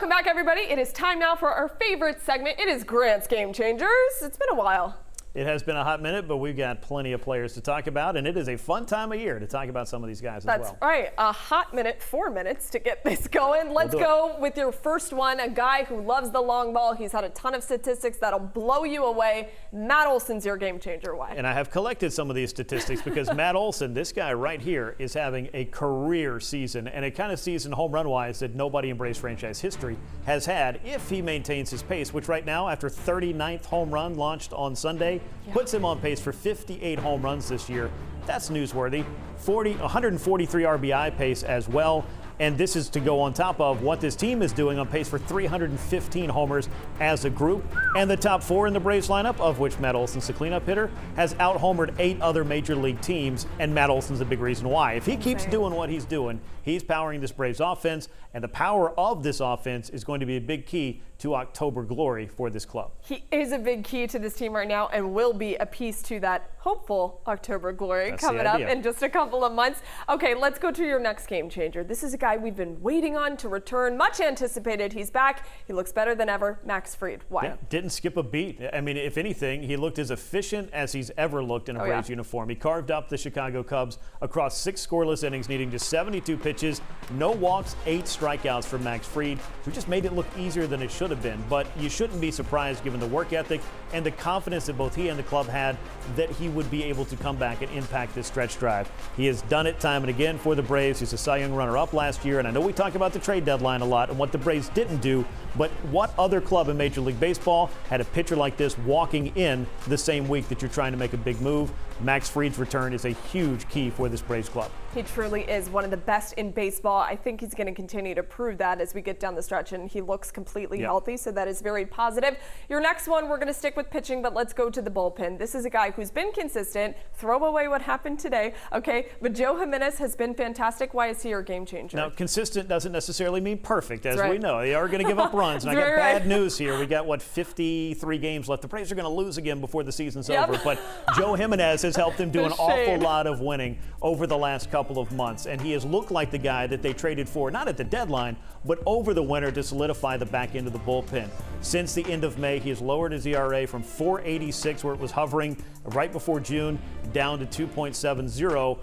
Welcome back, everybody. It is time now for our favorite segment. It is Grant's Game Changers. It's been a while. It has been a hot minute, but we've got plenty of players to talk about, and it is a fun time of year to talk about some of these guys as well. That's right. A hot minute, 4 minutes to get this going. Let's go with your first one, a guy who loves the long ball. He's had a ton of statistics that'll blow you away. Matt Olson's your game changer. Why? And I have collected some of these statistics because Matt Olson, this guy right here, is having a career season, and a kind of season home run-wise that nobody in Braves franchise history has had if he maintains his pace, which right now, after 39th home run launched on Sunday, puts him on pace for 58 home runs this year. That's newsworthy. 143 RBI pace as well. And this is to go on top of what this team is doing, on pace for 315 homers as a group. And the top four in the Braves lineup, of which Matt Olson's the cleanup hitter, has out-homered 8 other major league teams, and Matt Olson's a big reason why. If he keeps doing what he's doing, he's powering this Braves offense, and the power of this offense is going to be a big key to October glory for this club. He is a big key to this team right now and will be a piece to that hopeful October glory coming up in just a couple of months. Okay, let's go to your next game changer. This is a guy we've been waiting on to return, much anticipated. He's back. He looks better than ever. Max Fried. Why? Yeah, didn't skip a beat. I mean, if anything, he looked as efficient as he's ever looked in a Braves uniform. He carved up the Chicago Cubs across 6 scoreless innings, needing just 72 pitches, no walks, 8 strikeouts for Max Fried, who just made it look easier than it should have been. But you shouldn't be surprised, given the work ethic and the confidence that both he and the club had, that he would be able to come back and impact this stretch drive. He has done it time and again for the Braves. He's a Cy Young runner-up last year, and I know we talk about the trade deadline a lot and what the Braves didn't do, but what other club in Major League Baseball had a pitcher like this walking in the same week that you're trying to make a big move? Max Fried's return is a huge key for this Braves club. He truly is one of the best in baseball. I think he's going to continue to prove that as we get down the stretch, and he looks completely healthy, so that is very positive. Your next one, we're going to stick with pitching, but let's go to the bullpen. This is a guy who's been consistent. Throw away what happened today, okay? But Joe Jimenez has been fantastic. Why is he your game changer? Now, consistent doesn't necessarily mean perfect, as we know. They are going to give up runs, and I got bad news here. We got, 53 games left. The Braves are going to lose again before the season's over, but Joe Jimenez has helped him do an awful lot of winning over the last couple of months, and he has looked like the guy that they traded for, not at the deadline, but over the winter to solidify the back end of the bullpen. Since the end of May, he has lowered his ERA from 4.86, where it was hovering right before June, down to 2.70.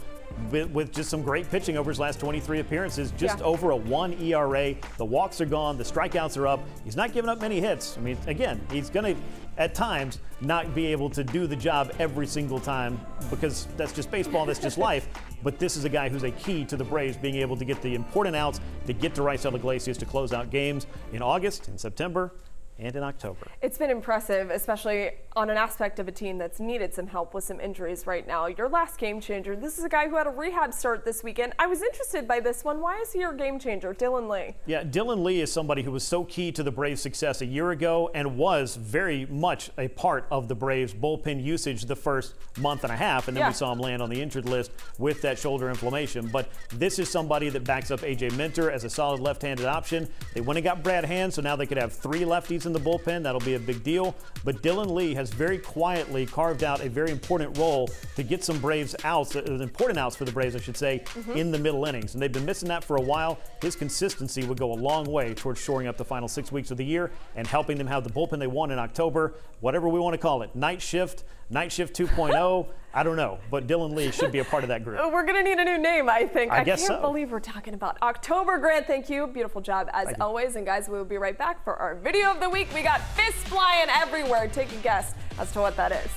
With just some great pitching over his last 23 appearances, just over a 1 ERA. The walks are gone, the strikeouts are up. He's not giving up many hits. I mean, again, he's going to, at times, not be able to do the job every single time, because that's just baseball, that's just life. But this is a guy who's a key to the Braves being able to get the important outs, to get to Raisel Iglesias to close out games in August, in September, and in October. It's been impressive, especially on an aspect of a team that's needed some help with some injuries right now. Your last game changer, this is a guy who had a rehab start this weekend. I was interested by this one. Why is he your game changer? Dylan Lee. Yeah, Dylan Lee is somebody who was so key to the Braves' success a year ago and was very much a part of the Braves' bullpen usage the first month and a half, and then we saw him land on the injured list with that shoulder inflammation. But this is somebody that backs up A.J. Minter as a solid left-handed option. They went and got Brad Hand, so now they could have 3 lefties in the bullpen. That'll be a big deal. But Dylan Lee has very quietly carved out a very important role to get some Braves outs, important outs for the Braves, I should say, in the middle innings. And they've been missing that for a while. His consistency would go a long way towards shoring up the final 6 weeks of the year and helping them have the bullpen they want in October, whatever we want to call it. Night shift 2.0. I don't know, but Dylan Lee should be a part of that group. We're going to need a new name, I think. I can't so. believe we're talking about October. Grant, thank you. Beautiful job as always. And guys, we will be right back for our video of the week. We got fists flying everywhere. Take a guess as to what that is.